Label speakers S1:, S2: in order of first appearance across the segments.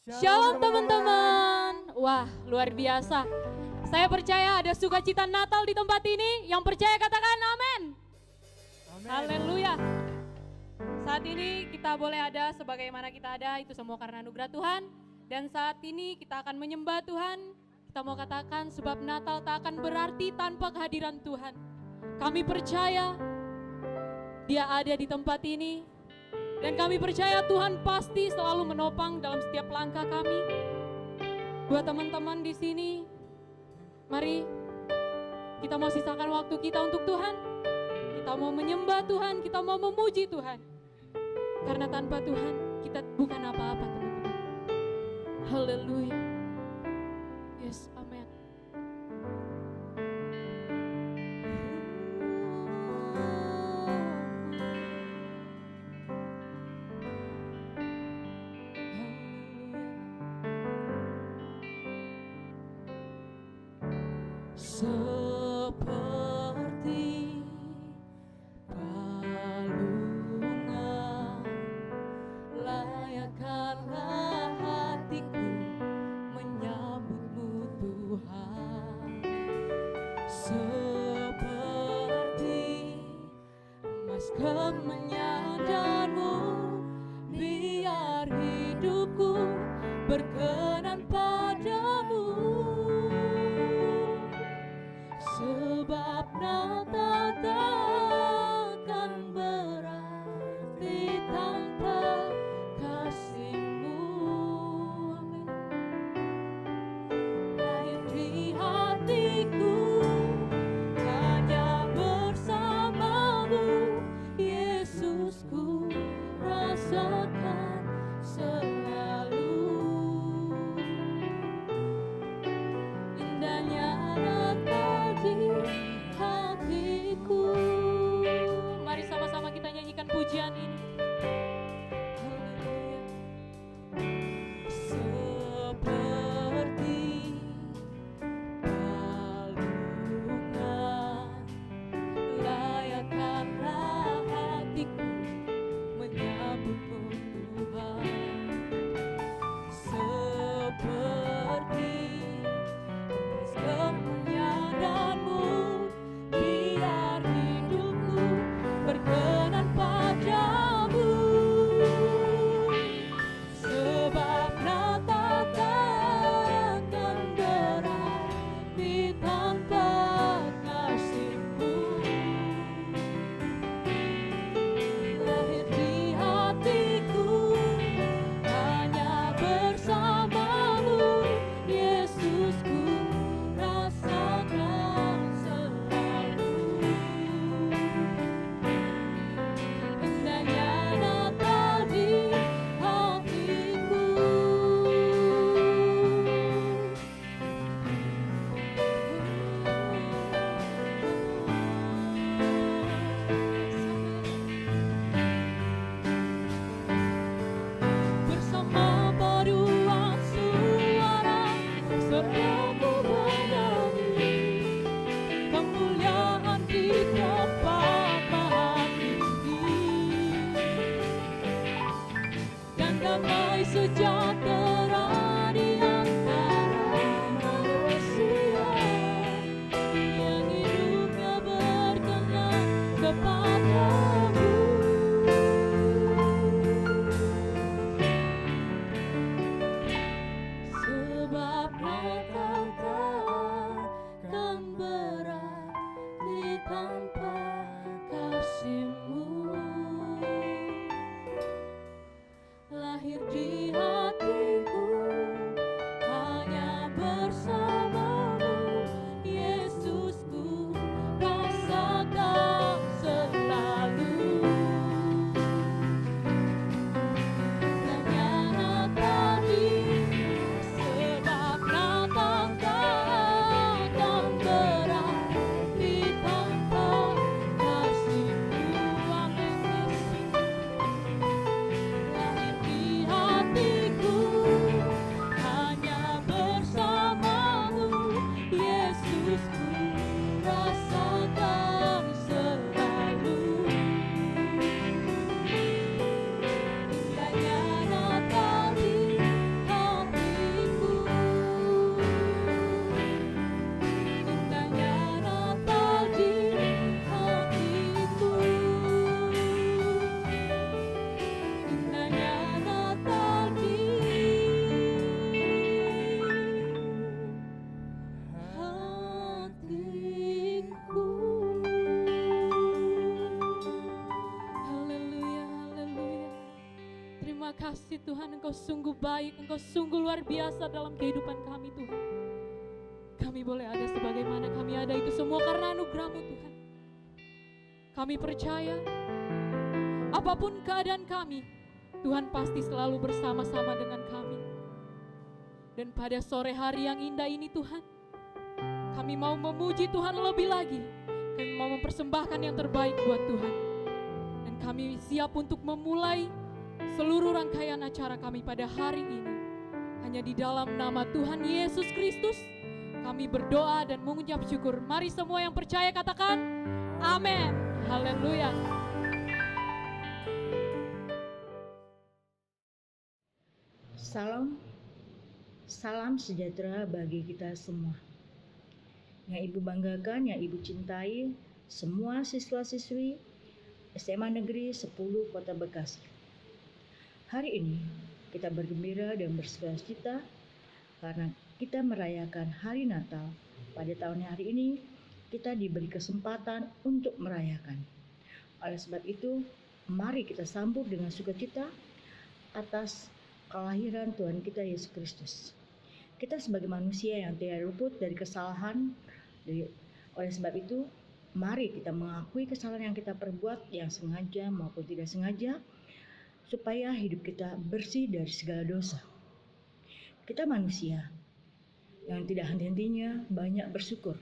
S1: Shalom teman-teman. Wah, luar biasa. Saya percaya ada sukacita Natal di tempat ini. Yang percaya katakan amin. Haleluya. Saat ini kita boleh ada sebagaimana kita ada, itu semua karena anugerah Tuhan. Dan saat ini kita akan menyembah Tuhan. Kita mau katakan sebab Natal tak akan berarti tanpa kehadiran Tuhan. Kami percaya Dia ada di tempat ini. Dan kami percaya Tuhan pasti selalu menopang dalam setiap langkah kami. Buat teman-teman di sini, mari kita mau sisakan waktu kita untuk Tuhan. Kita mau menyembah Tuhan, kita mau memuji Tuhan. Karena tanpa Tuhan kita bukan apa-apa, teman-teman. Haleluya. Yes, amin.
S2: Seperti balungan layakkanlah hatiku menyambutmu Tuhan. Seperti emas kemenyadarmu, biar hidupku berkenan padamu. Sebab Natal takkan berarti tanpa kasih-Mu. Amin. Lahir di hatiku hanya bersama-Mu, Yesusku rasakan selalu. Indahnya Natal di hatiku.
S1: Mari sama-sama kita nyanyikan pujian ini.
S2: Haleluya. Seperti balungan layakkanlah hatiku menyambutmu Tuhan. Seperti emas kemenyadarmu, biar hidupku berkenan padamu. Sebab Natal takkan berarti tanpa kasih-Mu. Lahir di hatiku hanya bersama-Mu, Yesusku rasakan selalu. Indahnya Natal di hatiku. Bersama paduan suara sertamu bernyanyi, kemuliaan di tempat maha tinggi, dan damai sejahtera di antara manusia yang hidupnya berkenan kepadamu. Sebab Natal takkan berarti tanpa kasih-Mu. Lahir di hatiku hanya bersama-Mu, Yesusku rasakan selalu. Indahnya Natal sebab Natal takkan berarti tanpa kasih-Mu. Amin. Lahir di hatiku
S1: kasih Tuhan, Engkau sungguh baik, Engkau sungguh luar biasa dalam kehidupan kami Tuhan. Kami boleh ada sebagaimana kami ada itu semua karena anugerah-Mu Tuhan. Kami percaya apapun keadaan kami, Tuhan pasti selalu bersama-sama dengan kami. Dan pada sore hari yang indah ini Tuhan, kami mau memuji Tuhan lebih lagi. Kami mau mempersembahkan yang terbaik buat Tuhan. Dan kami siap untuk memulai seluruh rangkaian acara kami pada hari ini. Hanya di dalam nama Tuhan Yesus Kristus kami berdoa dan mengucap syukur. Mari semua yang percaya katakan amin. Haleluya.
S3: Salam sejahtera bagi kita semua. Yang Ibu banggakan, yang Ibu cintai, semua siswa-siswi SMA Negeri 10 Kota Bekasi. Hari ini kita bergembira dan bersukacita karena kita merayakan hari Natal. Pada tahun hari ini kita diberi kesempatan untuk merayakan. Oleh sebab itu, mari kita sambut dengan sukacita atas kelahiran Tuhan kita Yesus Kristus. Kita sebagai manusia yang tidak luput dari kesalahan. Oleh sebab itu, mari kita mengakui kesalahan yang kita perbuat, yang sengaja maupun tidak sengaja, supaya hidup kita bersih dari segala dosa. Kita manusia yang tidak henti-hentinya banyak bersyukur,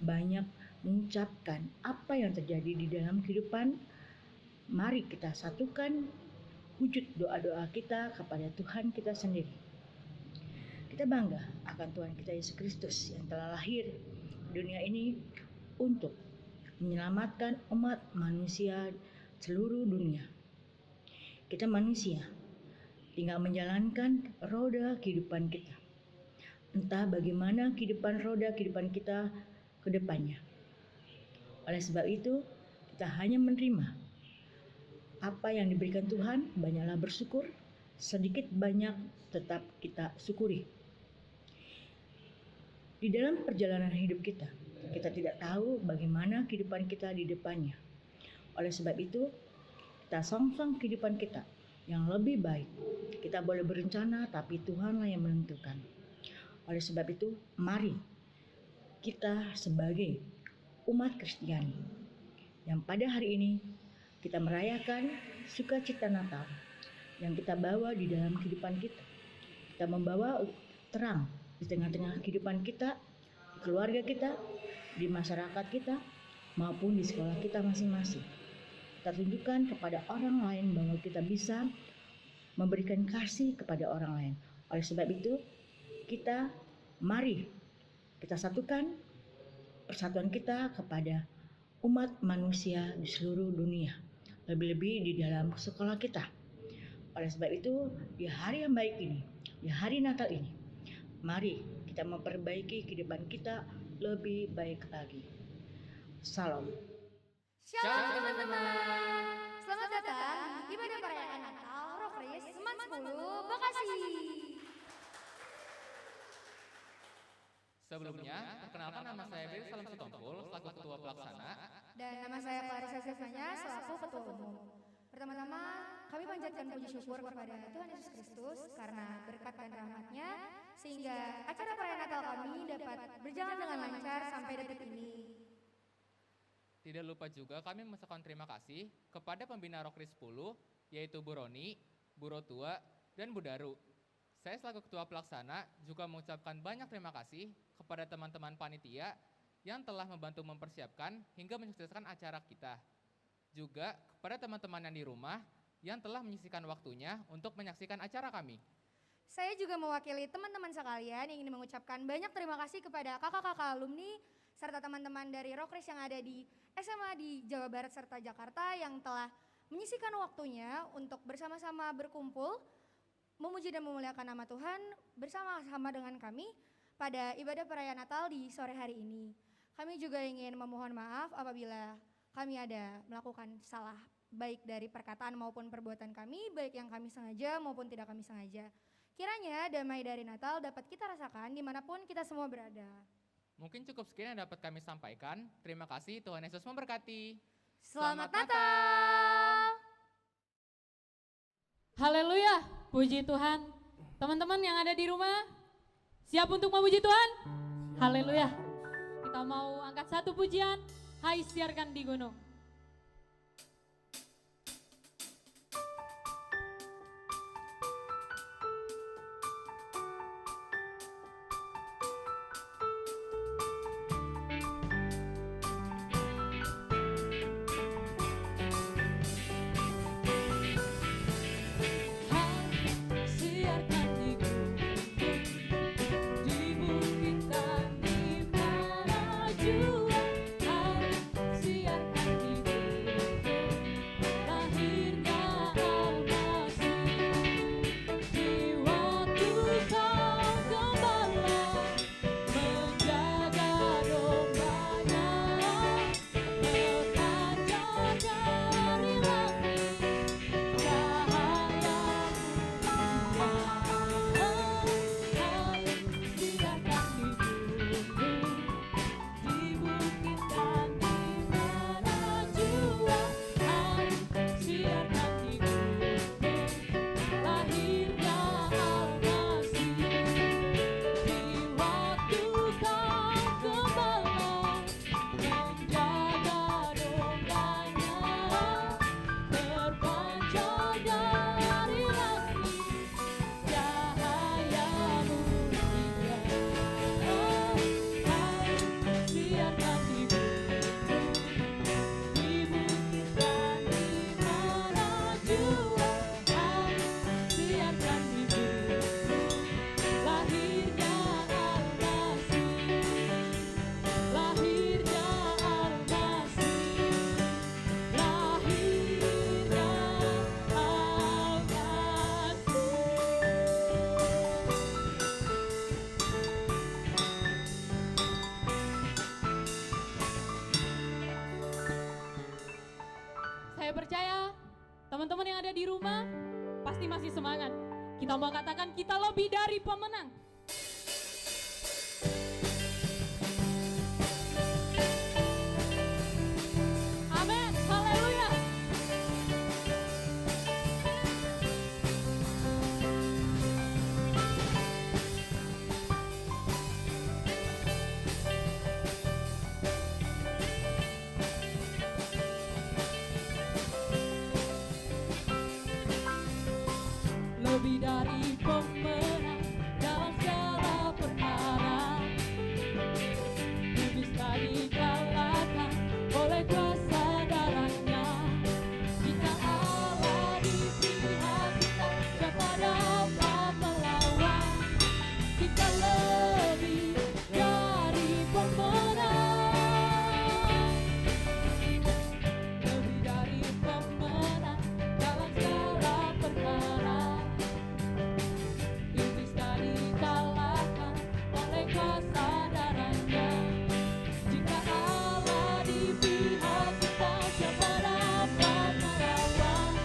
S3: banyak mengucapkan apa yang terjadi di dalam kehidupan. Mari kita satukan wujud doa-doa kita kepada Tuhan kita sendiri. Kita bangga akan Tuhan kita Yesus Kristus yang telah lahir di dunia ini untuk menyelamatkan umat manusia seluruh dunia. Kita manusia tinggal menjalankan roda kehidupan kita. Entah bagaimana roda kehidupan kita ke depannya. Oleh sebab itu, kita hanya menerima apa yang diberikan Tuhan, banyaklah bersyukur, sedikit banyak tetap kita syukuri. Di dalam perjalanan hidup kita tidak tahu bagaimana kehidupan kita di depannya. Oleh sebab itu, kita song-song kehidupan kita yang lebih baik. Kita boleh berencana, tapi Tuhanlah yang menentukan. Oleh sebab itu, mari kita sebagai umat Kristiani yang pada hari ini kita merayakan sukacita Natal yang kita bawa di dalam kehidupan kita. Kita membawa terang di tengah-tengah kehidupan kita, di keluarga kita, di masyarakat kita, maupun di sekolah kita masing-masing. Kita tunjukkan kepada orang lain bahwa kita bisa memberikan kasih kepada orang lain. Oleh sebab itu, mari kita satukan persatuan kita kepada umat manusia di seluruh dunia, lebih-lebih di dalam sekolah kita. Oleh sebab itu, di hari yang baik ini, di hari Natal ini, mari kita memperbaiki kehidupan kita lebih baik lagi. Salam.
S2: Shalom teman-teman. Selamat datang di ibadah perayaan Natal Rokris Seman 10 Bekasi.
S4: Sebelumnya, perkenalkan nama saya Beri Salam Sitompul selaku Ketua Pelaksana.
S2: Dan nama saya Clarissa Silvanya selaku Ketua Umum. Pertama-tama, kami panjatkan puji syukur kepada Tuhan Yesus Kristus karena berkat dan rahmat-Nya sehingga acara perayaan Natal kami dapat berjalan dengan lancar sampai detik ini.
S4: Tidak lupa juga kami mengucapkan terima kasih kepada pembina Rokris 10, yaitu Bu Roni, Bu Rotua, dan Bu Daru. Saya selaku Ketua Pelaksana juga mengucapkan banyak terima kasih kepada teman-teman panitia yang telah membantu mempersiapkan hingga menyukseskan acara kita. Juga kepada teman-teman yang di rumah yang telah menyisihkan waktunya untuk menyaksikan acara kami.
S2: Saya juga mewakili teman-teman sekalian yang ingin mengucapkan banyak terima kasih kepada kakak-kakak alumni serta teman-teman dari Rokris yang ada di SMA di Jawa Barat serta Jakarta yang telah menyisihkan waktunya untuk bersama-sama berkumpul, memuji dan memuliakan nama Tuhan bersama-sama dengan kami pada ibadah perayaan Natal di sore hari ini. Kami juga ingin memohon maaf apabila kami ada melakukan salah baik dari perkataan maupun perbuatan kami, baik yang kami sengaja maupun tidak kami sengaja. Kiranya damai dari Natal dapat kita rasakan dimanapun kita semua berada.
S4: Mungkin cukup sekian yang dapat kami sampaikan. Terima kasih, Tuhan Yesus memberkati.
S2: Selamat Natal!
S1: Haleluya, puji Tuhan. Teman-teman yang ada di rumah, siap untuk memuji Tuhan? Haleluya. Kita mau angkat satu pujian, Hai Siarkan di Gunung. Siarkan di gunung, di bukit dan di mana jua. Siarkan di gunung, lahirnya Al-Masih. Di waktu kau gembala, menjaga dombanya, berkaca dari langit, cahaya. Siarkan di gunung, di bukit dan di mana jua. Siarkan di gunung, lahirnya Al-Masih. Di waktu kau gembala, menjaga dombanya, terpancar dari langit, cahayamu tiga. Siarkan di gunung, di bukit dan di mana jua. Siarkan di gunung, lahirnya Al-Masih. Lahirnya Al-Masih. Lahirnya Al-Masih. Saya percaya teman-teman yang ada di rumah pasti masih semangat. Kita mau katakan kita lebih dari pemenang. Amin, haleluya. Lebih dari pemenang dalam segala perkara, bisa dikalahkan oleh kuasa darahnya. Jika Allah di pihak kita, siapa dapat melawan? Kita lebih dari pemenang, lebih dari pemenang dalam segala perkara. Iblis tak dikalahkan oleh kuasa darahnya. Jika Allah di pihak kita, siapa dapat melawan?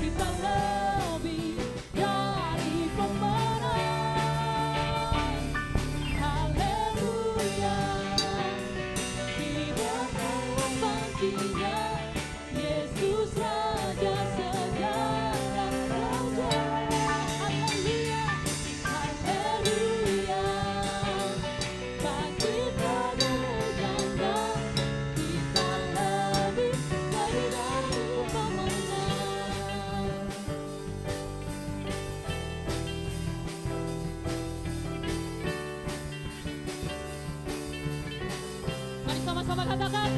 S1: Kita lebih dari pemenang. Haleluya. Diberkati paginya, Yesus Raja segala raja. Haleluya, haleluya. Bangkit dari janda, kita lebih dari pemenang. Mari sama-sama katakan,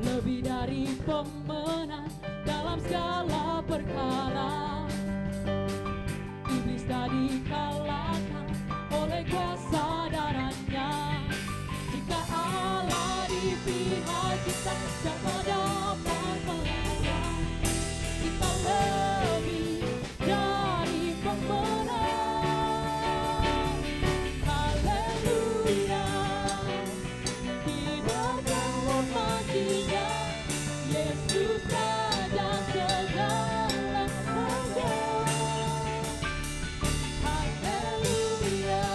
S1: lebih dari pemenang dalam segala perkara. Iblis tak dikalahkan oleh kuasa darahnya. Jika Allah di pihak kita, siapa dapat melawan? Kita lebih dari pemenang. Haleluya. Diberkati paginya, Yesus Raja segala raja. Haleluya.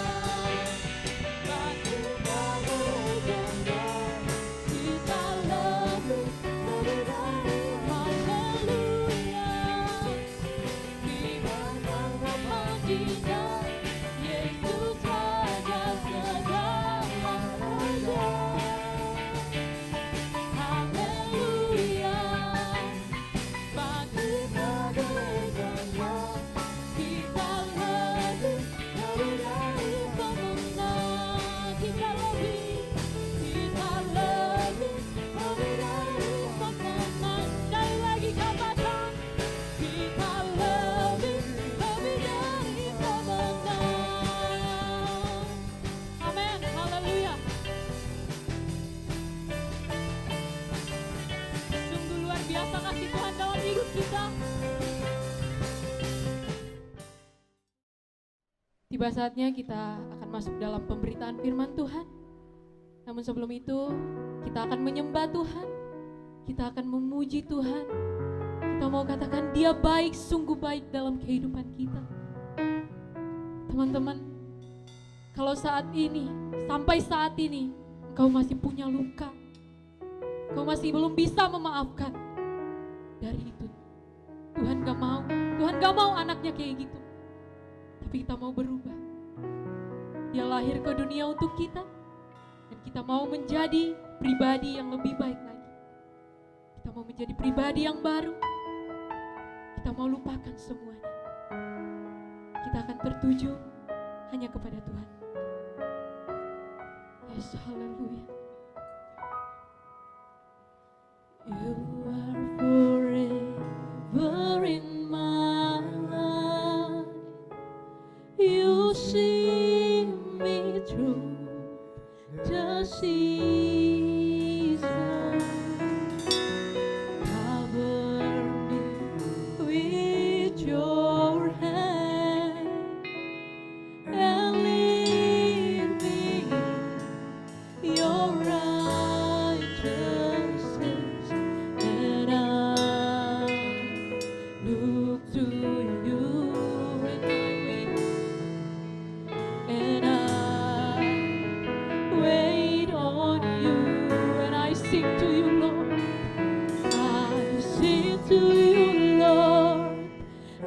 S1: Tiba saatnya kita akan masuk dalam pemberitaan firman Tuhan. Namun sebelum itu, kita akan menyembah Tuhan. Kita akan memuji Tuhan. Kita mau katakan Dia baik, sungguh baik dalam kehidupan kita. Teman-teman, kalau saat ini, sampai saat ini, engkau masih punya luka, engkau masih belum bisa memaafkan, dari itu Tuhan gak mau. Tuhan gak mau anaknya kayak gitu. Tapi kita mau berubah. Dia lahir ke dunia untuk kita, dan kita mau menjadi pribadi yang lebih baik lagi. Kita mau menjadi pribadi yang baru. Kita mau lupakan semuanya. Kita akan tertuju hanya kepada Tuhan. Yes, haleluya. You are forever in my life. You see me through the season. Cover me with your hand and lead me in your righteousness. And I look to you and I wait on you, and I sing to you, Lord. I sing to you, Lord,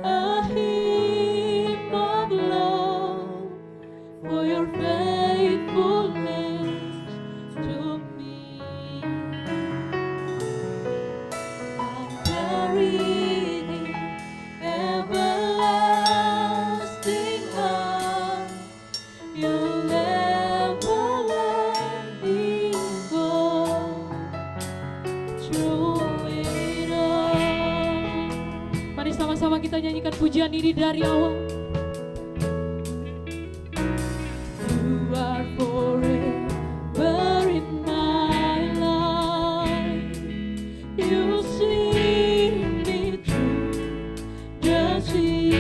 S1: a hymn of love for your faithfulness to me. I'm buried in everlasting love. You'll never let me go. Through it all. Mari sama-sama kita nyanyikan pujian ini dari awal. You are forever in my life. You see me through the season.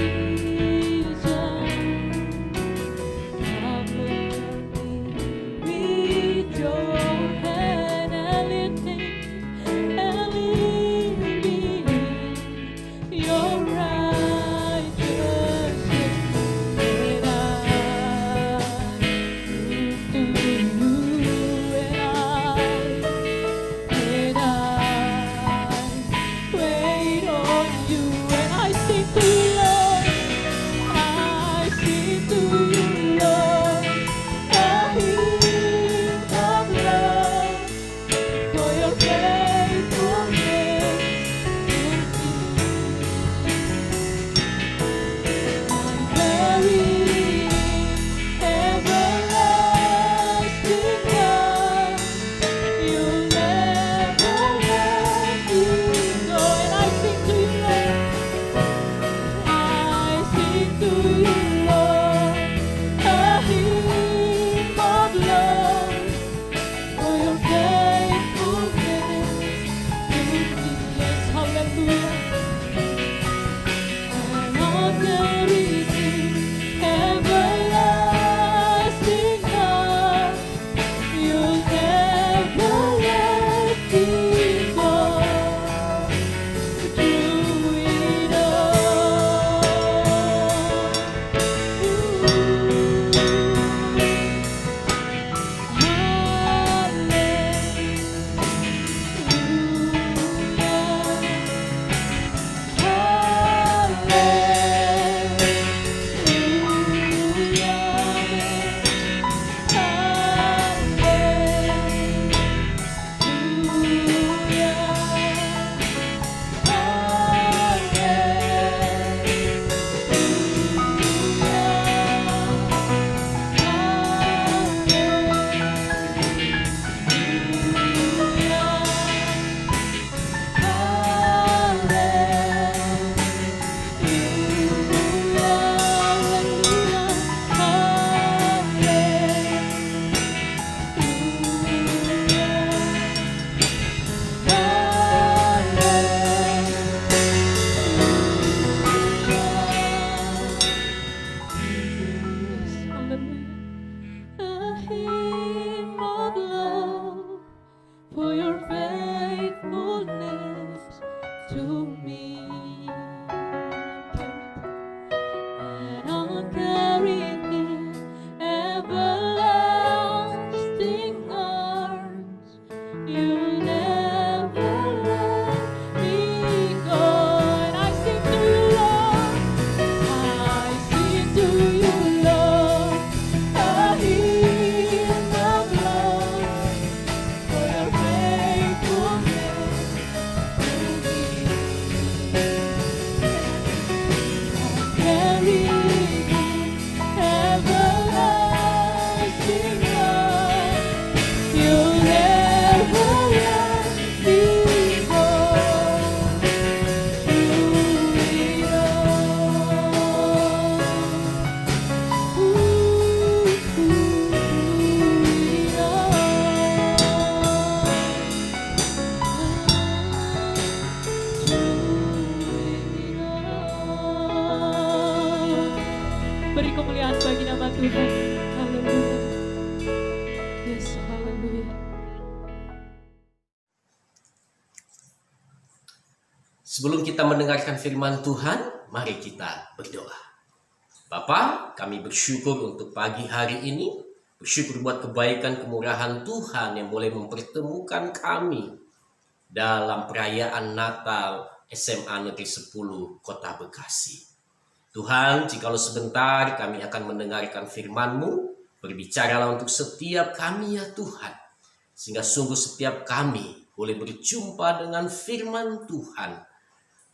S1: Cover me with your hand and lead me in your righteousness. Beri kemuliaan bagi nama Tuhan. Haleluya. Yes, haleluya.
S5: Sebelum kita mendengarkan firman Tuhan, mari kita berdoa. Bapa, kami bersyukur untuk pagi hari ini. Bersyukur buat kebaikan kemurahan Tuhan yang boleh mempertemukan kami dalam perayaan Natal SMA Negeri 10 Kota Bekasi. Tuhan, jikalau sebentar kami akan mendengarkan firman-Mu, berbicaralah untuk setiap kami ya Tuhan. Sehingga sungguh setiap kami boleh berjumpa dengan firman Tuhan.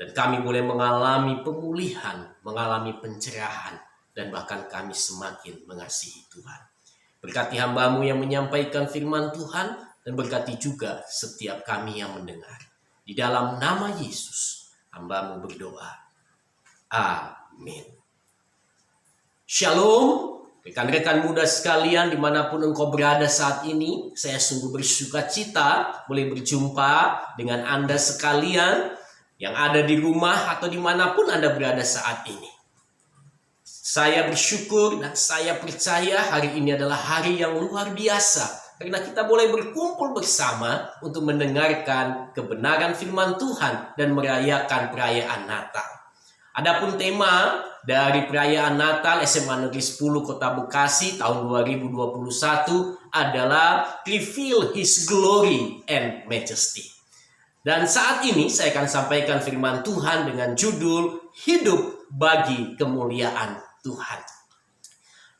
S5: Dan kami boleh mengalami pemulihan, mengalami pencerahan, dan bahkan kami semakin mengasihi Tuhan. Berkati hamba-Mu yang menyampaikan firman Tuhan, dan berkati juga setiap kami yang mendengar. Di dalam nama Yesus, hamba-Mu berdoa. Amin. Shalom, rekan-rekan muda sekalian dimanapun engkau berada saat ini. Saya sungguh bersuka cita boleh berjumpa dengan Anda sekalian yang ada di rumah atau dimanapun Anda berada saat ini. Saya bersyukur dan saya percaya hari ini adalah hari yang luar biasa. Karena kita boleh berkumpul bersama untuk mendengarkan kebenaran firman Tuhan dan merayakan perayaan Natal. Adapun tema dari perayaan Natal SMA Negeri 10 Kota Bekasi tahun 2021 adalah Reveal His Glory and Majesty. Dan saat ini saya akan sampaikan firman Tuhan dengan judul Hidup bagi Kemuliaan Tuhan.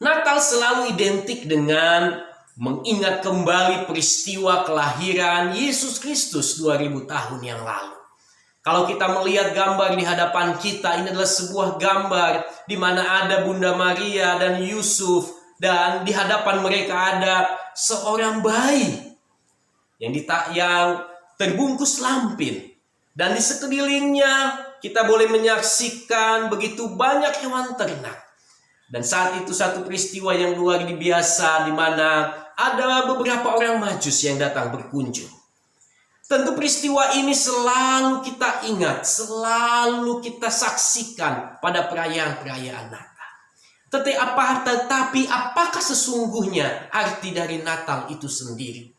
S5: Natal selalu identik dengan mengingat kembali peristiwa kelahiran Yesus Kristus 2000 tahun yang lalu. Kalau kita melihat gambar di hadapan kita, ini adalah sebuah gambar di mana ada Bunda Maria dan Yusuf, dan di hadapan mereka ada seorang bayi yang terbungkus lampin, dan di sekelilingnya kita boleh menyaksikan begitu banyak hewan ternak. Dan saat itu satu peristiwa yang luar biasa di mana ada beberapa orang Majus yang datang berkunjung. Tentu peristiwa ini selalu kita ingat, selalu kita saksikan pada perayaan-perayaan Natal. Tetapi apakah sesungguhnya arti dari Natal itu sendiri?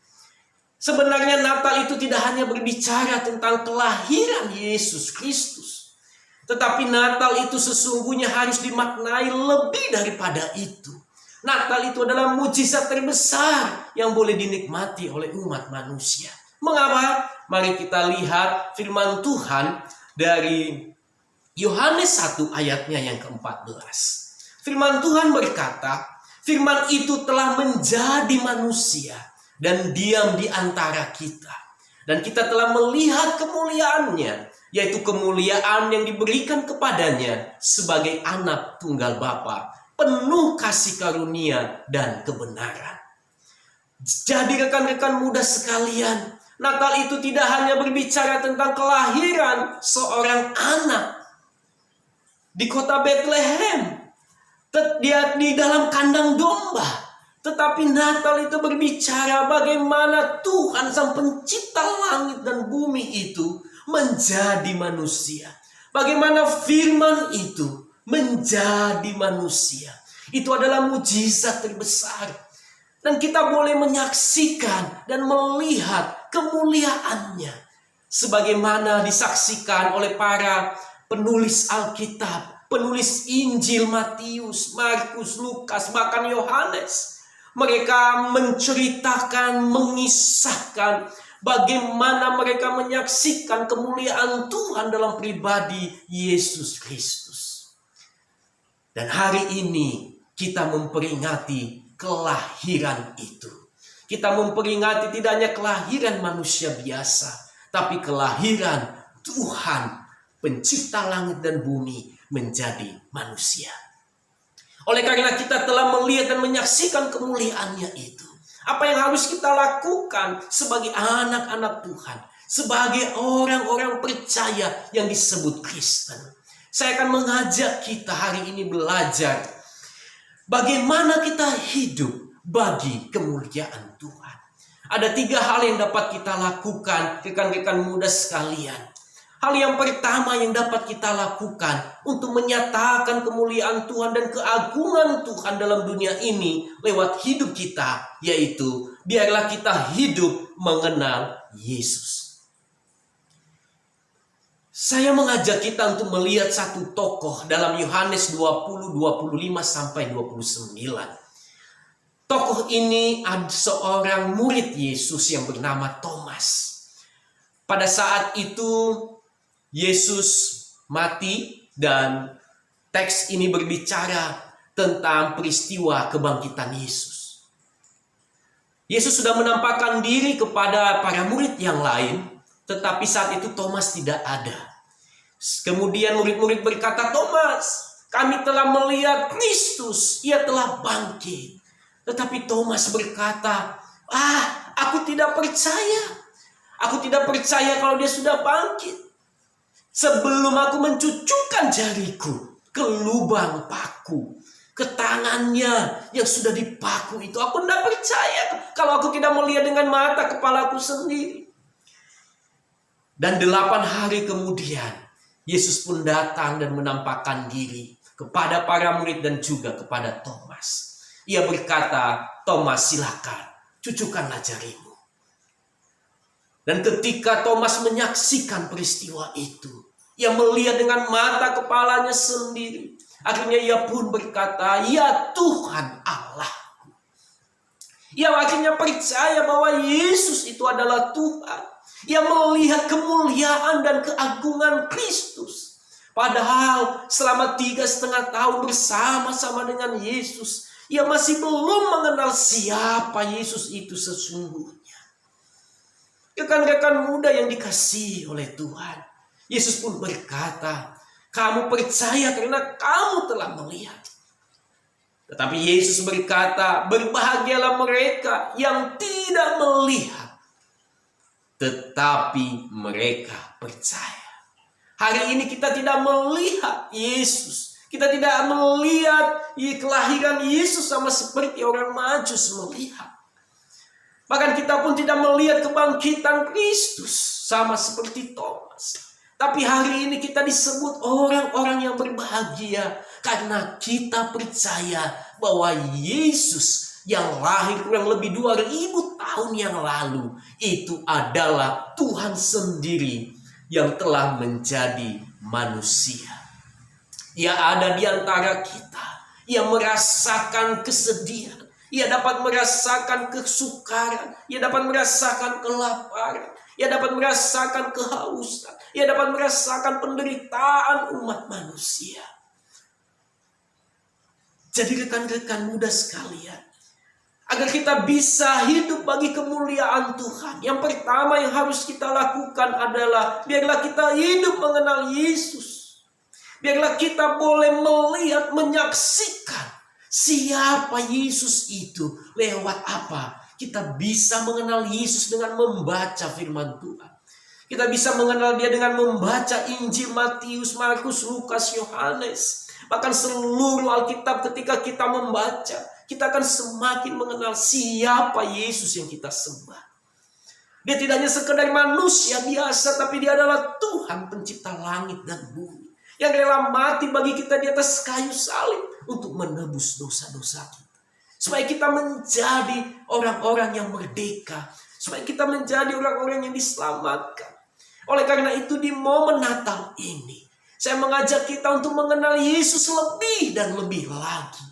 S5: Sebenarnya Natal itu tidak hanya berbicara tentang kelahiran Yesus Kristus. Tetapi Natal itu sesungguhnya harus dimaknai lebih daripada itu. Natal itu adalah mujizat terbesar yang boleh dinikmati oleh umat manusia. Mengapa? Mari kita lihat firman Tuhan dari Yohanes 1 ayatnya yang ke-14. Firman Tuhan berkata, firman itu telah menjadi manusia dan diam di antara kita. Dan kita telah melihat kemuliaannya, yaitu kemuliaan yang diberikan kepadanya sebagai anak tunggal Bapa, penuh kasih karunia dan kebenaran. Jadi rekan-rekan muda sekalian, Natal itu tidak hanya berbicara tentang kelahiran seorang anak di kota Bethlehem, di dalam kandang domba. Tetapi Natal itu berbicara bagaimana Tuhan sang pencipta langit dan bumi itu menjadi manusia. Bagaimana firman itu menjadi manusia. Itu adalah mujizat terbesar. Dan kita boleh menyaksikan dan melihat kemuliaannya. Sebagaimana disaksikan oleh para penulis Alkitab. Penulis Injil Matius, Markus, Lukas, bahkan Yohanes. Mereka menceritakan, mengisahkan bagaimana mereka menyaksikan kemuliaan Tuhan dalam pribadi Yesus Kristus. Dan hari ini kita memperingati kelahiran itu. Kita memperingati tidak hanya kelahiran manusia biasa, tapi kelahiran Tuhan, pencipta langit dan bumi, menjadi manusia. Oleh karena kita telah melihat dan menyaksikan kemuliaannya itu, apa yang harus kita lakukan sebagai anak-anak Tuhan, sebagai orang-orang percaya yang disebut Kristen? Saya akan mengajak kita hari ini belajar bagaimana kita hidup bagi kemuliaan Tuhan. Ada 3 hal yang dapat kita lakukan, rekan-rekan muda sekalian. Hal yang pertama yang dapat kita lakukan untuk menyatakan kemuliaan Tuhan dan keagungan Tuhan dalam dunia ini lewat hidup kita, yaitu biarlah kita hidup mengenal Yesus. Saya mengajak kita untuk melihat satu tokoh dalam Yohanes 20, 25 sampai 29. Tokoh ini ada seorang murid Yesus yang bernama Thomas. Pada saat itu Yesus mati dan teks ini berbicara tentang peristiwa kebangkitan Yesus. Yesus sudah menampakkan diri kepada para murid yang lain, tetapi saat itu Thomas tidak ada. Kemudian murid-murid berkata, "Thomas, kami telah melihat Kristus, ia telah bangkit." Tetapi Thomas berkata, "Aku tidak percaya. Aku tidak percaya kalau dia sudah bangkit. Sebelum aku mencucukkan jariku ke lubang paku, ke tangannya yang sudah dipaku itu, aku tidak percaya kalau aku tidak melihat dengan mata kepalaku sendiri." Dan 8 hari kemudian, Yesus pun datang dan menampakkan diri kepada para murid dan juga kepada Thomas. Ia berkata, "Thomas, silakan, cucukkanlah jarimu." Dan ketika Thomas menyaksikan peristiwa itu, ia melihat dengan mata kepalanya sendiri. Akhirnya ia pun berkata, "Ya Tuhan Allahku." Ia akhirnya percaya bahwa Yesus itu adalah Tuhan. Ia melihat kemuliaan dan keagungan Kristus. Padahal selama 3,5 tahun bersama-sama dengan Yesus, ia masih belum mengenal siapa Yesus itu sesungguhnya. Rekan-rekan muda yang dikasihi oleh Tuhan, Yesus pun berkata, "Kamu percaya karena kamu telah melihat." Tetapi Yesus berkata, "Berbahagialah mereka yang tidak melihat, tetapi mereka percaya." Hari ini kita tidak melihat Yesus. Kita tidak melihat kelahiran Yesus sama seperti orang Majus melihat. Bahkan kita pun tidak melihat kebangkitan Kristus sama seperti Thomas. Tapi hari ini kita disebut orang-orang yang berbahagia karena kita percaya bahwa Yesus yang lahir kurang lebih 2000 tahun yang lalu itu adalah Tuhan sendiri yang telah menjadi manusia. Ia ada di antara kita. Ia merasakan kesedihan. Ia dapat merasakan kesukaran. Ia dapat merasakan kelaparan. Ia dapat merasakan kehausan. Ia dapat merasakan penderitaan umat manusia. Jadi rekan-rekan muda sekalian, agar kita bisa hidup bagi kemuliaan Tuhan, yang pertama yang harus kita lakukan adalah biarlah kita hidup mengenal Yesus. Biarlah kita boleh melihat, menyaksikan siapa Yesus itu. Lewat apa? Kita bisa mengenal Yesus dengan membaca firman Tuhan. Kita bisa mengenal dia dengan membaca Injil Matius, Markus, Lukas, Yohanes. Bahkan seluruh Alkitab ketika kita membaca, kita akan semakin mengenal siapa Yesus yang kita sembah. Dia tidak hanya sekedar manusia biasa, tapi dia adalah Tuhan pencipta langit dan bumi. Yang rela mati bagi kita di atas kayu salib untuk menebus dosa-dosa kita. Supaya kita menjadi orang-orang yang merdeka. Supaya kita menjadi orang-orang yang diselamatkan. Oleh karena itu di momen Natal ini, saya mengajak kita untuk mengenal Yesus lebih dan lebih lagi.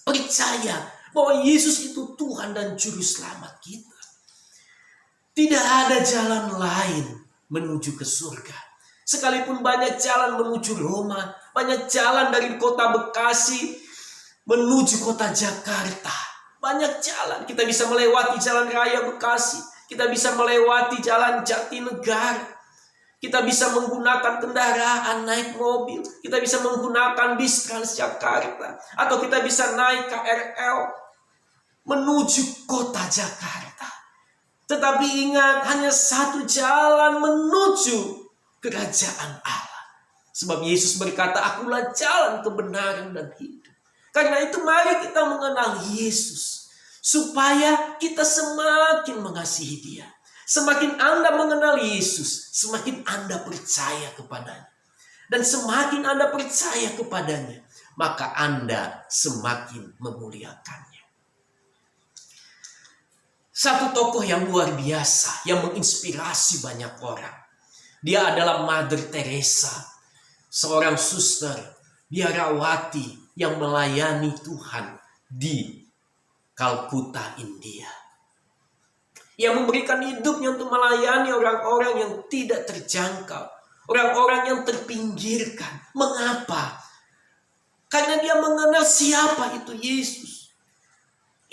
S5: Percaya bahwa Yesus itu Tuhan dan Juru Selamat kita. Tidak ada jalan lain menuju ke surga. Sekalipun banyak jalan menuju Roma, banyak jalan dari kota Bekasi menuju kota Jakarta. Banyak jalan, kita bisa melewati jalan raya Bekasi, kita bisa melewati jalan Jatinegara, kita bisa menggunakan kendaraan, naik mobil, kita bisa menggunakan bis Transjakarta, atau kita bisa naik KRL menuju kota Jakarta. Tetapi ingat, hanya satu jalan menuju kerajaan Allah. Sebab Yesus berkata, "Akulah jalan, kebenaran, dan hidup." Karena itu mari kita mengenal Yesus. Supaya kita semakin mengasihi dia. Semakin Anda mengenal Yesus, semakin Anda percaya kepadanya. Dan semakin Anda percaya kepadanya, maka Anda semakin memuliakannya. Satu tokoh yang luar biasa, yang menginspirasi banyak orang. Dia adalah Mother Teresa, seorang suster, biarawati yang melayani Tuhan di Kalkuta, India. Yang memberikan hidupnya untuk melayani orang-orang yang tidak terjangkau. Orang-orang yang terpinggirkan. Mengapa? Karena dia mengenal siapa itu Yesus.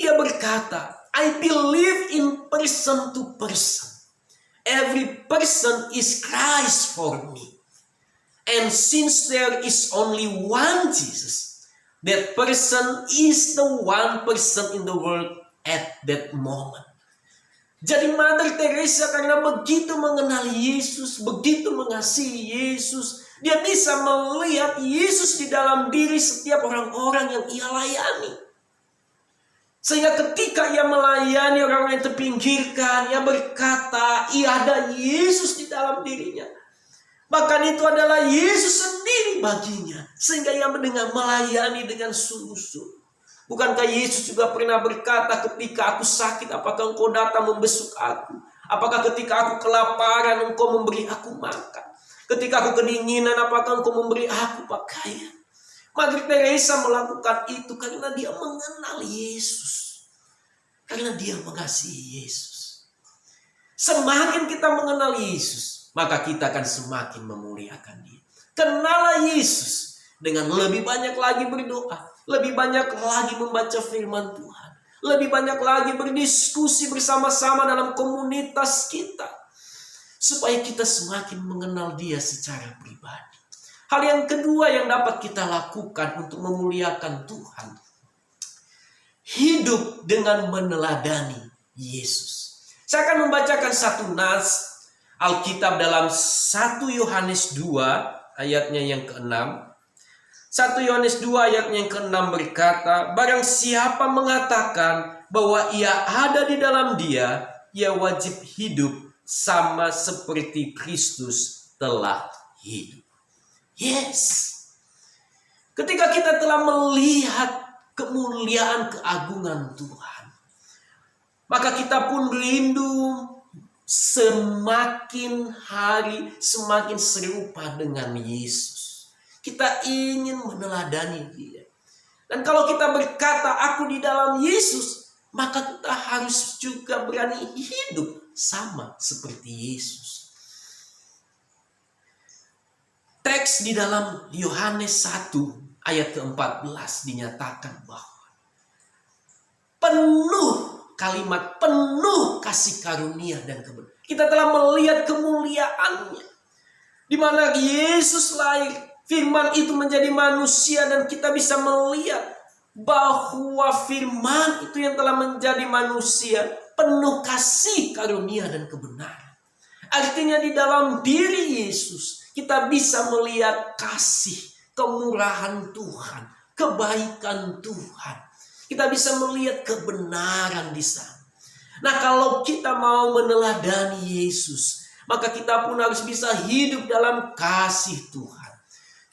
S5: Ia berkata, I believe in person to person. Every person is Christ for me. And since there is only one Jesus, that person is the one person in the world at that moment. Jadi Mother Teresa karena begitu mengenal Yesus, begitu mengasihi Yesus, dia bisa melihat Yesus di dalam diri setiap orang-orang yang ia layani. Sehingga ketika ia melayani orang yang terpinggirkan, ia berkata, ia ada Yesus di dalam dirinya. Bahkan itu adalah Yesus sendiri baginya. Sehingga ia mendengar melayani dengan sungguh-sungguh. Bukankah Yesus juga pernah berkata, ketika aku sakit, apakah engkau datang membesuk aku? Apakah ketika aku kelaparan, engkau memberi aku makan? Ketika aku kedinginan, apakah engkau memberi aku pakaian? Mother Teresa melakukan itu karena dia mengenal Yesus. Karena dia mengasihi Yesus. Semakin kita mengenal Yesus, maka kita akan semakin memuliakan dia. Kenal Yesus dengan lebih banyak lagi berdoa. Lebih banyak lagi membaca firman Tuhan. Lebih banyak lagi berdiskusi bersama-sama dalam komunitas kita. Supaya kita semakin mengenal dia secara pribadi. Hal yang kedua yang dapat kita lakukan untuk memuliakan Tuhan. Hidup dengan meneladani Yesus. Saya akan membacakan satu nas Alkitab dalam 1 Yohanes 2 ayatnya yang ke-6. 1 Yohanes 2 ayatnya yang ke-6 berkata, barang siapa mengatakan bahwa ia ada di dalam dia, ia wajib hidup sama seperti Kristus telah hidup. Yes. Ketika kita telah melihat kemuliaan keagungan Tuhan, maka kita pun rindu semakin hari semakin serupa dengan Yesus. Kita ingin meneladani dia. Dan kalau kita berkata aku di dalam Yesus, maka kita harus juga berani hidup sama seperti Yesus. Teks di dalam Yohanes 1 ayat ke-14 dinyatakan bahwa kalimat penuh kasih karunia dan kebenaran. Kita telah melihat kemuliaannya. Di mana Yesus lahir, firman itu menjadi manusia dan kita bisa melihat bahwa firman itu yang telah menjadi manusia penuh kasih karunia dan kebenaran. Artinya di dalam diri Yesus kita bisa melihat kasih, kemurahan Tuhan, kebaikan Tuhan. Kita bisa melihat kebenaran di sana. Nah, kalau kita mau meneladani Yesus, maka kita pun harus bisa hidup dalam kasih Tuhan.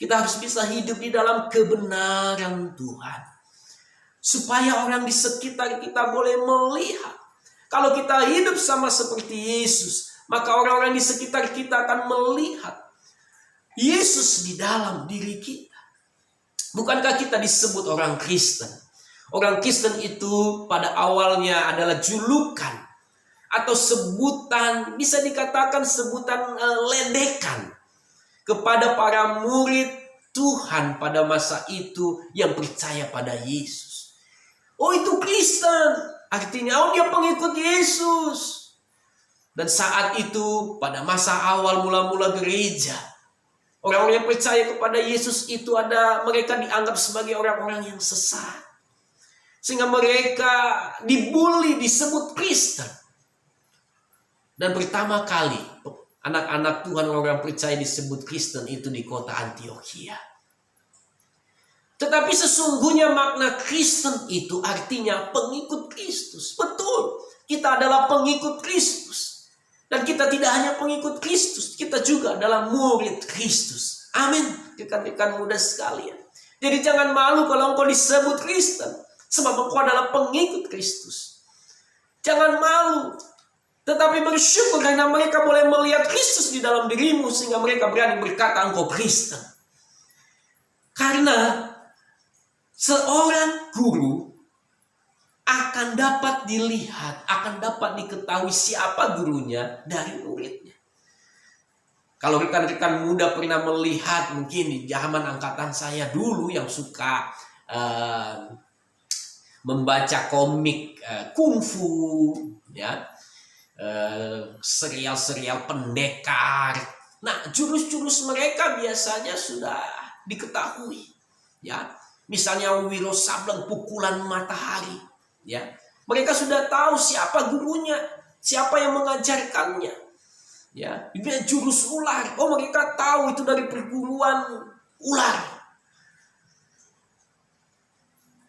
S5: Kita harus bisa hidup di dalam kebenaran Tuhan. Supaya orang di sekitar kita boleh melihat. Kalau kita hidup sama seperti Yesus, maka orang-orang di sekitar kita akan melihat Yesus di dalam diri kita. Bukankah kita disebut orang Kristen? Orang Kristen itu pada awalnya adalah julukan atau sebutan, bisa dikatakan sebutan ledekan kepada para murid Tuhan pada masa itu yang percaya pada Yesus. Oh, itu Kristen, artinya dia pengikut Yesus. Dan saat itu pada masa awal mula-mula gereja, orang-orang yang percaya kepada Yesus itu mereka dianggap sebagai orang-orang yang sesat. Sehingga mereka dibully, disebut Kristen. Dan pertama kali anak-anak Tuhan, orang percaya disebut Kristen itu di kota Antiokhia. Tetapi sesungguhnya makna Kristen itu artinya pengikut Kristus. Betul, kita adalah pengikut Kristus. Dan kita tidak hanya pengikut Kristus, kita juga adalah murid Kristus. Amin, rekan-rekan muda sekalian. Jadi jangan malu kalau engkau disebut Kristen, sebab engkau adalah pengikut Kristus. Jangan malu, tetapi bersyukur karena mereka boleh melihat Kristus di dalam dirimu, sehingga mereka berani berkata engkau Kristen. Karena seorang guru akan dapat dilihat, akan dapat diketahui siapa gurunya dari muridnya. Kalau rekan-rekan muda pernah melihat, mungkin di zaman angkatan saya dulu yang suka membaca komik kungfu, ya, serial-serial pendekar. Nah, jurus-jurus mereka biasanya sudah diketahui, ya. Misalnya Wiro Sableng, pukulan matahari, ya. Mereka sudah tahu siapa gurunya, siapa yang mengajarkannya, ya. Dia jurus ular, oh mereka tahu itu dari perguruan ular,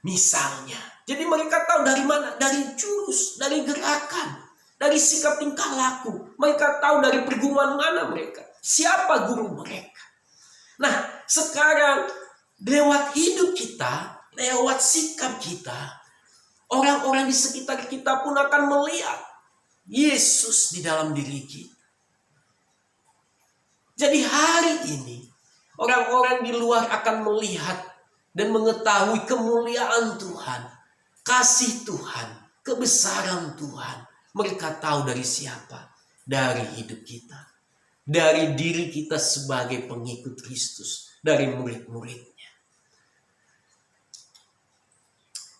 S5: misalnya. Jadi mereka tahu dari mana, dari jurus, dari gerakan, dari sikap tingkah laku. Mereka tahu dari perguruan mana mereka, siapa guru mereka. Nah, sekarang lewat hidup kita, lewat sikap kita, orang-orang di sekitar kita pun akan melihat Yesus di dalam diri kita. Jadi hari ini, orang-orang di luar akan melihat dan mengetahui kemuliaan Tuhan, kasih Tuhan, kebesaran Tuhan. Mereka tahu dari siapa? Dari hidup kita. Dari diri kita sebagai pengikut Kristus. Dari murid-muridnya.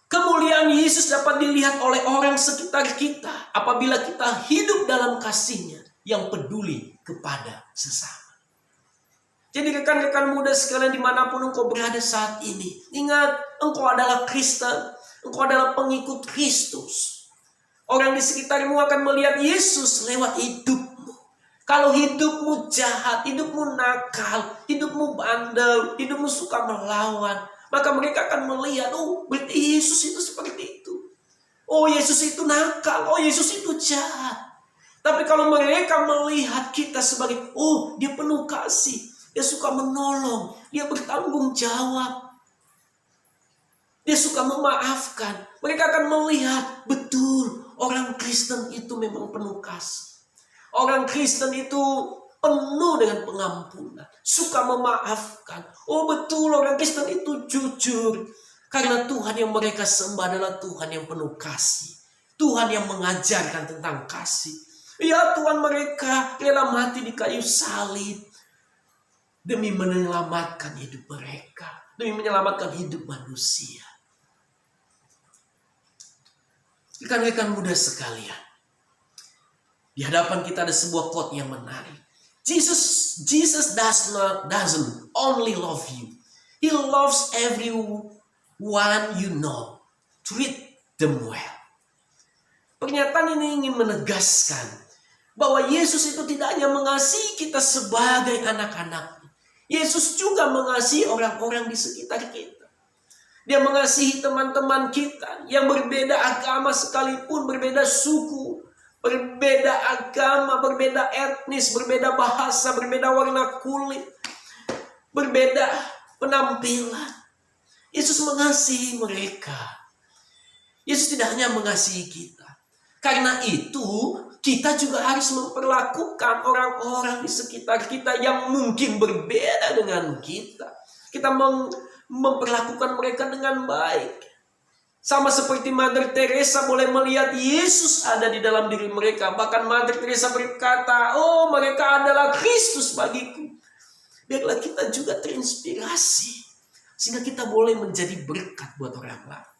S5: Kemuliaan Yesus dapat dilihat oleh orang sekitar kita apabila kita hidup dalam kasih-Nya yang peduli kepada sesama. Jadi rekan-rekan muda sekalian dimanapun engkau berada saat ini, ingat engkau adalah Kristen, engkau adalah pengikut Kristus. Orang di sekitarmu akan melihat Yesus lewat hidupmu. Kalau hidupmu jahat, hidupmu nakal, hidupmu bandel, hidupmu suka melawan, maka mereka akan melihat, oh berarti Yesus itu seperti itu. Oh Yesus itu nakal, oh Yesus itu jahat. Tapi kalau mereka melihat kita sebagai, oh dia penuh kasih, dia suka menolong, dia bertanggung jawab, dia suka memaafkan. Mereka akan melihat, betul orang Kristen itu memang penuh kasih. Orang Kristen itu penuh dengan pengampunan, suka memaafkan. Oh betul orang Kristen itu jujur. Karena Tuhan yang mereka sembah adalah Tuhan yang penuh kasih. Tuhan yang mengajarkan tentang kasih. Ya Tuhan mereka rela mati di kayu salib. Demi menyelamatkan hidup mereka. Demi menyelamatkan hidup manusia. Rekan-rekan muda sekalian. Di hadapan kita ada sebuah quote yang menarik. Jesus doesn't only love you. He loves everyone you know. Treat them well. Pernyataan ini ingin menegaskan bahwa Yesus itu tidak hanya mengasihi kita sebagai anak-anak. Yesus juga mengasihi orang-orang di sekitar kita. Dia mengasihi teman-teman kita yang berbeda agama sekalipun, berbeda suku, berbeda agama, berbeda etnis, berbeda bahasa, berbeda warna kulit, berbeda penampilan. Yesus mengasihi mereka. Yesus tidak hanya mengasihi kita. Karena itu kita juga harus memperlakukan orang-orang di sekitar kita yang mungkin berbeda dengan kita. Kita memperlakukan mereka dengan baik. Sama seperti Mother Teresa boleh melihat Yesus ada di dalam diri mereka. Bahkan Mother Teresa berkata, oh mereka adalah Kristus bagiku. Biarlah kita juga terinspirasi. Sehingga kita boleh menjadi berkat buat orang lain.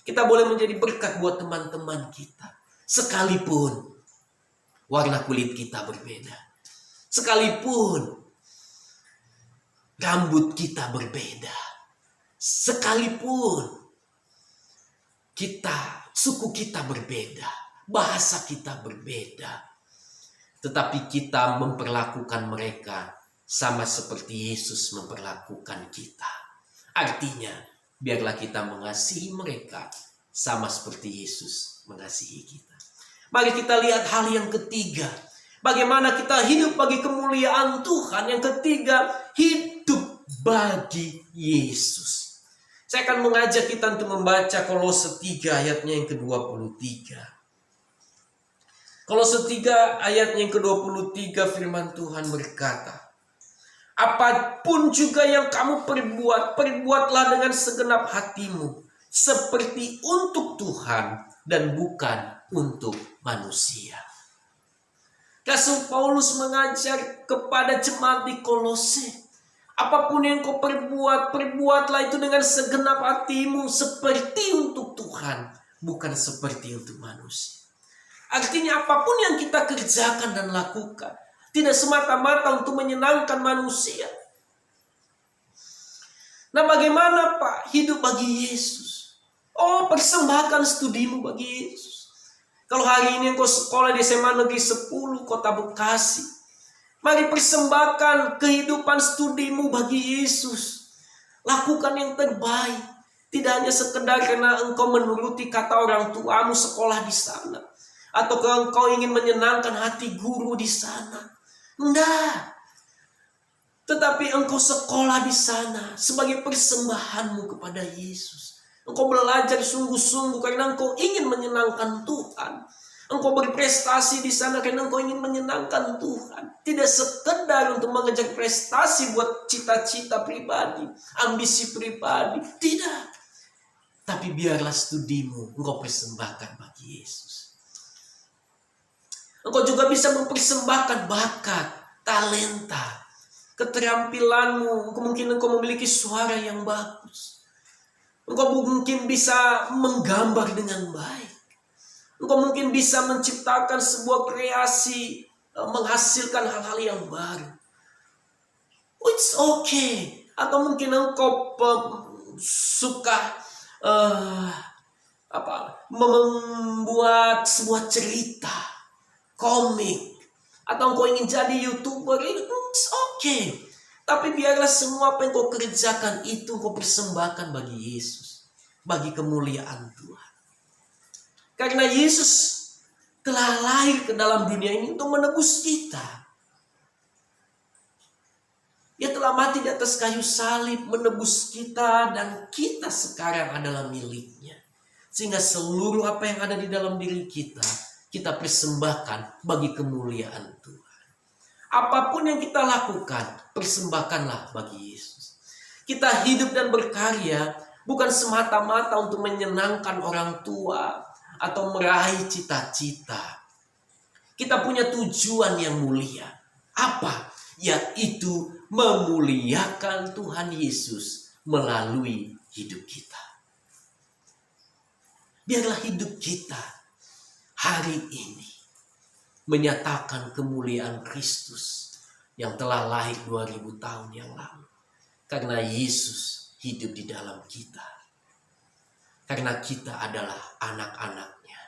S5: Kita boleh menjadi berkat buat teman-teman kita. Sekalipun warna kulit kita berbeda. Sekalipun rambut kita berbeda. Sekalipun suku kita berbeda, bahasa kita berbeda. Tetapi kita memperlakukan mereka sama seperti Yesus memperlakukan kita. Artinya, biarlah kita mengasihi mereka sama seperti Yesus mengasihi kita. Mari kita lihat hal yang ketiga. Bagaimana kita hidup bagi kemuliaan Tuhan. Yang ketiga, hidup bagi Yesus. Saya akan mengajak kita untuk membaca Kolose 3 ayatnya yang ke-23. Kolose 3 ayatnya yang ke-23 firman Tuhan berkata, apapun juga yang kamu perbuat, perbuatlah dengan segenap hatimu, seperti untuk Tuhan dan bukan untuk manusia. Rasul Paulus mengajar kepada jemaat di Kolose, apapun yang kau perbuat, perbuatlah itu dengan segenap hatimu, seperti untuk Tuhan, bukan seperti untuk manusia. Artinya apapun yang kita kerjakan dan lakukan, tidak semata-mata untuk menyenangkan manusia. Nah, bagaimana Pak hidup bagi Yesus? Oh, persembahkan studimu bagi Yesus. Kalau hari ini engkau sekolah di SMA Negeri 10 Kota Bekasi, mari persembahkan kehidupan studimu bagi Yesus. Lakukan yang terbaik. Tidak hanya sekedar karena engkau menuruti kata orang tuamu sekolah di sana, atau kalau engkau ingin menyenangkan hati guru di sana. Enggak. Tetapi engkau sekolah di sana sebagai persembahanmu kepada Yesus. Engkau belajar sungguh-sungguh karena engkau ingin menyenangkan Tuhan. Engkau berprestasi di sana karena engkau ingin menyenangkan Tuhan. Tidak sekedar untuk mengejar prestasi buat cita-cita pribadi, ambisi pribadi. Tidak. Tapi biarlah studimu engkau persembahkan bagi Yesus. Engkau juga bisa mempersembahkan bakat, talenta, keterampilanmu. Mungkin engkau memiliki suara yang bagus. Engkau mungkin bisa menggambar dengan baik. Engkau mungkin bisa menciptakan sebuah kreasi, menghasilkan hal-hal yang baru. It's okay. Atau mungkin engkau suka membuat sebuah cerita, komik, atau engkau ingin jadi YouTuber, it's okay. Tapi biarlah semua apa yang kau kerjakan itu kau persembahkan bagi Yesus, bagi kemuliaan Tuhan. Karena Yesus telah lahir ke dalam dunia ini untuk menebus kita. Dia telah mati di atas kayu salib, menebus kita, dan kita sekarang adalah miliknya. Sehingga seluruh apa yang ada di dalam diri kita, kita persembahkan bagi kemuliaan Tuhan. Apapun yang kita lakukan, persembahkanlah bagi Yesus. Kita hidup dan berkarya bukan semata-mata untuk menyenangkan orang tua atau meraih cita-cita. Kita punya tujuan yang mulia. Apa? Yaitu memuliakan Tuhan Yesus melalui hidup kita. Biarlah hidup kita hari ini menyatakan kemuliaan Kristus yang telah lahir 2000 tahun yang lalu. Karena Yesus hidup di dalam kita. Karena kita adalah anak-anaknya.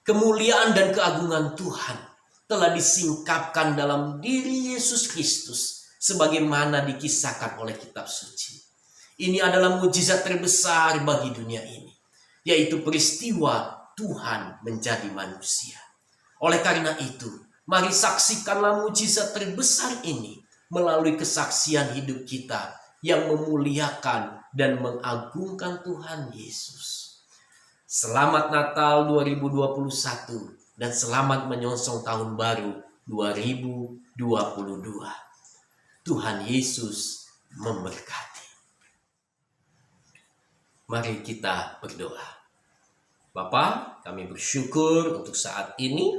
S5: Kemuliaan dan keagungan Tuhan telah disingkapkan dalam diri Yesus Kristus sebagaimana dikisahkan oleh kitab suci. Ini adalah mukjizat terbesar bagi dunia ini, yaitu peristiwa Tuhan menjadi manusia. Oleh karena itu, mari saksikanlah mukjizat terbesar ini melalui kesaksian hidup kita yang memuliakan dan mengagungkan Tuhan Yesus. Selamat Natal 2021 dan selamat menyongsong tahun baru 2022. Tuhan Yesus memberkati. Mari kita berdoa. Bapa, kami bersyukur untuk saat ini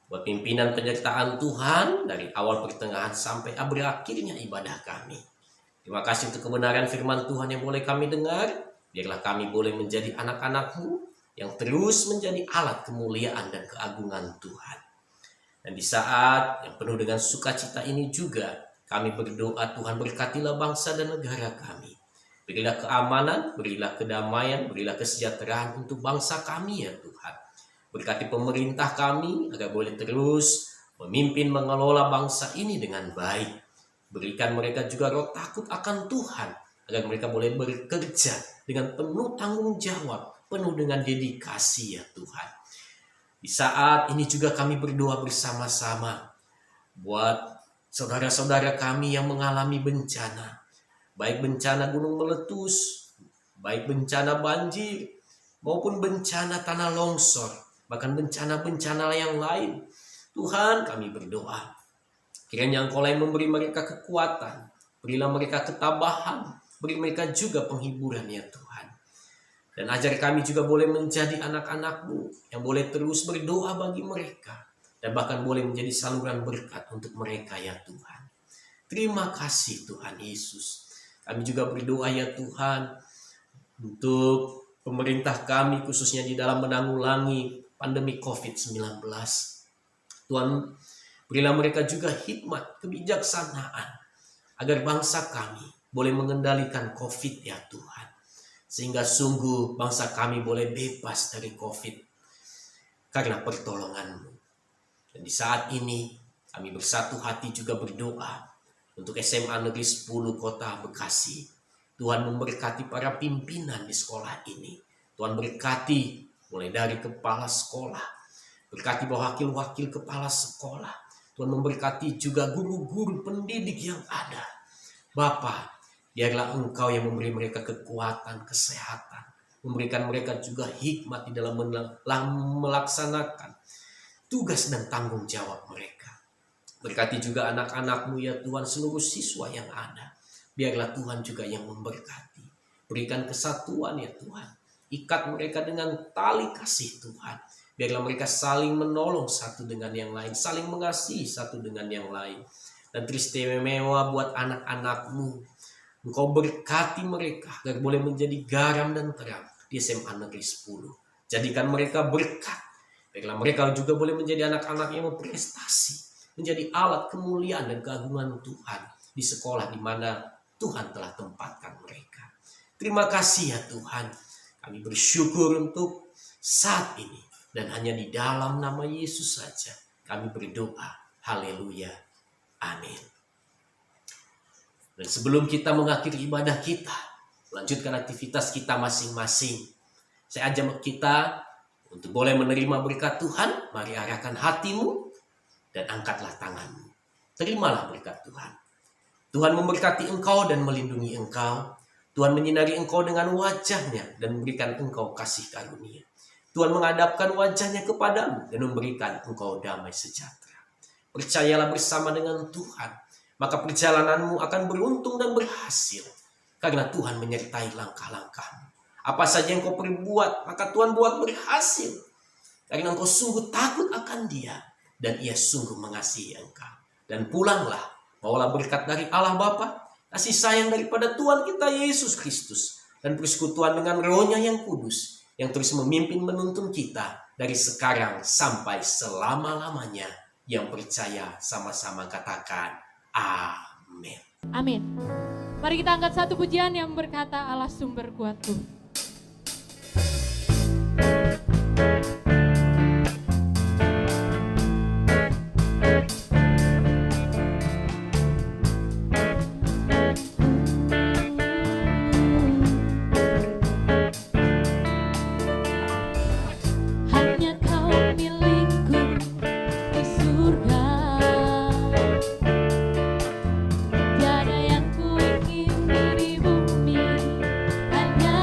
S5: buat pimpinan penyertaan Tuhan dari awal pertengahan sampai berakhirnya ibadah kami. Terima kasih untuk kebenaran firman Tuhan yang boleh kami dengar. Biarlah kami boleh menjadi anak-anak-Mu yang terus menjadi alat kemuliaan dan keagungan Tuhan. Dan di saat yang penuh dengan sukacita ini juga, kami berdoa Tuhan berkatilah bangsa dan negara kami. Berilah keamanan, berilah kedamaian, berilah kesejahteraan untuk bangsa kami ya Tuhan. Berkati pemerintah kami agar boleh terus memimpin mengelola bangsa ini dengan baik. Berikan mereka juga roh takut akan Tuhan agar mereka boleh bekerja dengan penuh tanggung jawab, penuh dengan dedikasi ya Tuhan. Di saat ini juga kami berdoa bersama-sama buat saudara-saudara kami yang mengalami bencana, baik bencana gunung meletus, baik bencana banjir, maupun bencana tanah longsor, bahkan bencana-bencana yang lain. Tuhan, kami berdoa, kiranya Engkau yang memberi mereka kekuatan, berilah mereka ketabahan, beri mereka juga penghiburan ya Tuhan. Dan ajar kami juga boleh menjadi anak-anak-Mu yang boleh terus berdoa bagi mereka, dan bahkan boleh menjadi saluran berkat untuk mereka ya Tuhan. Terima kasih Tuhan Yesus. Kami juga berdoa ya Tuhan untuk pemerintah kami, khususnya di dalam menanggulangi pandemi COVID-19. Tuhan, berilah mereka juga hikmat, kebijaksanaan, agar bangsa kami boleh mengendalikan COVID ya Tuhan. Sehingga sungguh bangsa kami boleh bebas dari COVID karena pertolongan-Mu. Dan di saat ini kami bersatu hati juga berdoa untuk SMA Negeri 10 Kota Bekasi. Tuhan memberkati para pimpinan di sekolah ini. Tuhan berkati mulai dari kepala sekolah, berkati wakil-wakil kepala sekolah. Tuhan memberkati juga guru-guru pendidik yang ada. Bapa, biarlah Engkau yang memberi mereka kekuatan, kesehatan, memberikan mereka juga hikmat di dalam melaksanakan tugas dan tanggung jawab mereka. Berkati juga anak-anak-Mu ya Tuhan, seluruh siswa yang ada. Biarlah Tuhan juga yang memberkati. Berikan kesatuan ya Tuhan. Ikat mereka dengan tali kasih Tuhan. Biarlah mereka saling menolong satu dengan yang lain, saling mengasihi satu dengan yang lain. Dan teristimewa buat anak-anak-Mu, Engkau berkati mereka agar boleh menjadi garam dan terang di SMA Negeri 10. Jadikan mereka berkat. Biarlah mereka juga boleh menjadi anak-anak yang berprestasi, menjadi alat kemuliaan dan keagungan Tuhan di sekolah di mana Tuhan telah tempatkan mereka. Terima kasih ya Tuhan. Kami bersyukur untuk saat ini. Dan hanya di dalam nama Yesus saja kami berdoa. Haleluya. Amin. Dan sebelum kita mengakhiri ibadah kita, melanjutkan aktivitas kita masing-masing, saya ajak kita untuk boleh menerima berkat Tuhan. Mari arahkan hatimu dan angkatlah tanganmu. Terimalah berkat Tuhan. Tuhan memberkati engkau dan melindungi engkau. Tuhan menyinari engkau dengan wajahnya dan memberikan engkau kasih karunia. Tuhan menghadapkan wajahnya kepadamu dan memberikan engkau damai sejahtera. Percayalah bersama dengan Tuhan, maka perjalananmu akan beruntung dan berhasil. Karena Tuhan menyertai langkah-langkahmu. Apa saja yang kau perbuat, maka Tuhan buat berhasil. Karena engkau sungguh takut akan Dia. Dan Ia sungguh mengasihi engkau. Dan pulanglah, bawalah berkat dari Allah Bapa, kasih sayang daripada Tuhan kita Yesus Kristus, dan persekutuan dengan Roh-Nya yang kudus, yang terus memimpin menuntun kita dari sekarang sampai selama-lamanya. Yang percaya sama-sama katakan amin.
S1: Amin. Mari kita angkat satu pujian yang berkata Allah sumber kuatku. Tiada yang ku ingin di bumi, hanya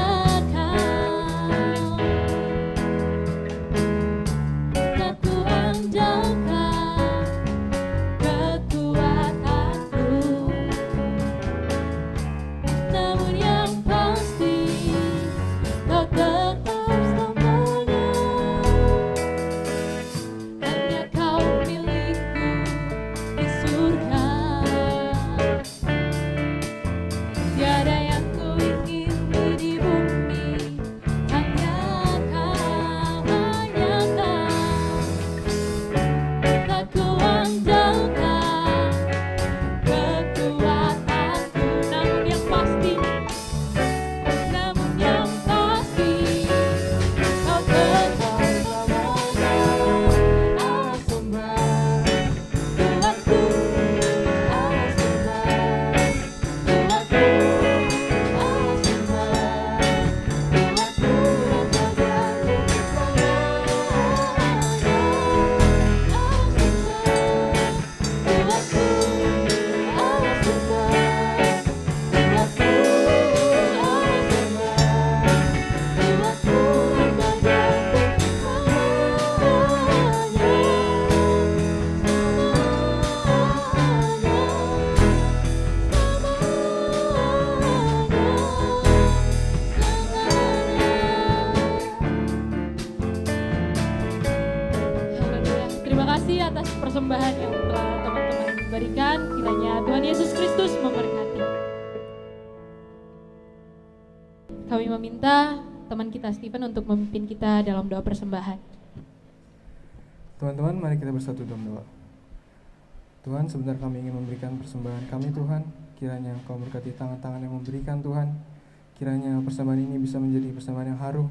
S1: atas persembahan yang telah teman-teman berikan. Kiranya Tuhan Yesus Kristus memberkati. Kami meminta teman kita Stephen untuk memimpin kita dalam doa persembahan.
S6: Teman-teman, mari kita bersatu dalam doa. Tuhan, sebentar kami ingin memberikan persembahan kami Tuhan. Kiranya Engkau berkati tangan-tangan yang memberikan Tuhan. Kiranya persembahan ini bisa menjadi persembahan yang harum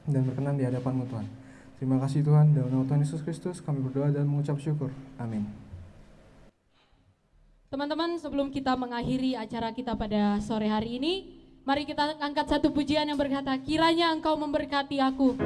S6: dan berkenan di hadapan-Mu Tuhan. Terima kasih Tuhan, dalam nama Tuhan Yesus Kristus kami berdoa dan mengucap syukur. Amin.
S1: Teman-teman, sebelum kita mengakhiri acara kita pada sore hari ini, mari kita angkat satu pujian yang berkata, kiranya Engkau memberkati aku.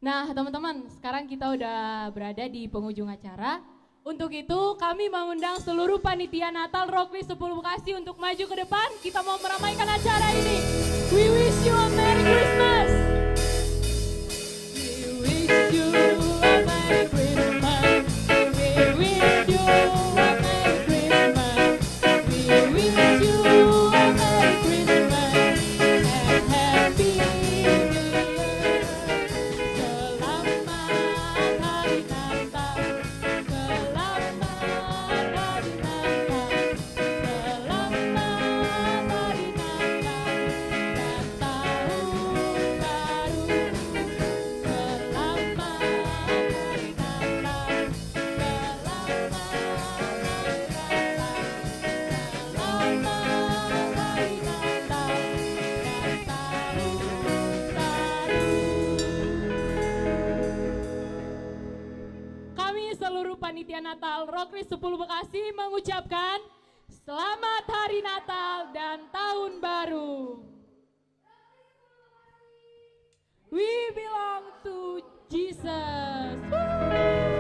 S1: Nah teman-teman, sekarang kita udah berada di penghujung acara. Untuk itu kami mengundang seluruh panitia Natal Rockris 10 Bekasi untuk maju ke depan. Kita mau meramaikan acara ini. We wish you a Merry Christmas. We wish you a Merry Christmas. We wish you a Merry Christmas. We wish you a Merry Christmas and Happy New Year. Selamat Hari Natal. Selamat Hari Natal. Selamat Hari Natal dan Tahun Baru. Selamat Hari Natal. Selamat Hari Natal. Selamat Hari Natal dan Tahun Baru. Kami seluruh panitia Natal Rockris 10 Bekasi mengucapkan Selamat Hari Natal dan Tahun Baru. We belong to Jesus. Woo!